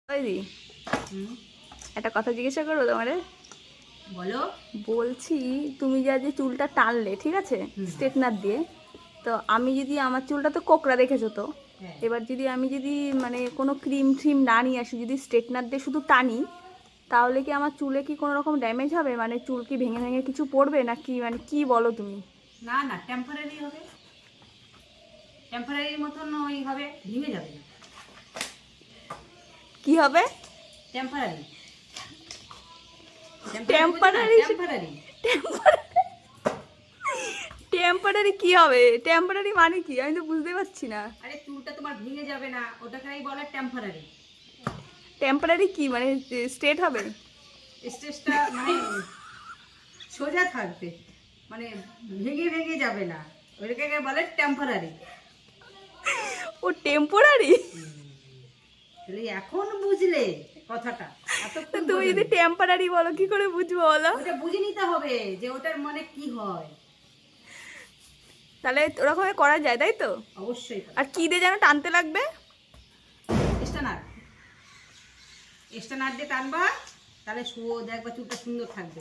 দি একটা কথা জিজ্ঞাসা করবো তোমারে? বলো। বলছি তুমি যে আজ চুলটা টানলে, ঠিক আছে, স্ট্রেটনার দিয়ে, তো আমি যদি আমার চুলটা তো কোকড়া দেখেছো তো, হ্যাঁ। এবার যদি আমি যদি মানে কোনো ক্রিম ট্রিম না নিয়ে আসি, যদি স্ট্রেটনার দিয়ে শুধু টানি, তাহলে কি আমার চুলে কি কোনো রকম ড্যামেজ হবে? মানে চুল কি ভেঙে ভেঙে কিছু পড়বে নাকি, মানে কি বলো তুমি? না না, টেম্পোরারি হবে, টেম্পোরারির মতন ওই হবে, ভেঙে যাবে না। কি হবে? টেম্পোরারি। টেম্পারারি? টেম্পোরারি। টেম্পারারি কি হবে? টেম্পারারি মানে কি? আমি তো বুঝতে পারছি না। আরে চুলটা তোমার ভেঙে যাবে না, ওটাকেই বলে টেম্পোরারি। টেম্পারারি কি মানে স্ট্রেট হবে? স্টেজটা মানে সোজা থাকবে, মানে ভেঙে ভেঙে যাবে না, ওটাকে বলে টেম্পোরারি। ও টেম্পোরারি? তাহলে এখন বুঝলে কথাটা? এতক্ষণ তুমি যদি টেম্পারারি বলো কি করে বুঝবো বলো? ওটা বুঝে নিতে হবে যে ওটার মানে কি হয়। তাহলে ওরকম করা যায়, তাই তো? অবশ্যই। আর কি দিয়ে যেন টানতে লাগবে? স্ট্যানার, স্ট্যানার দিয়ে টানবা, তাহলে দেখবা চুলটা সুন্দর থাকবে।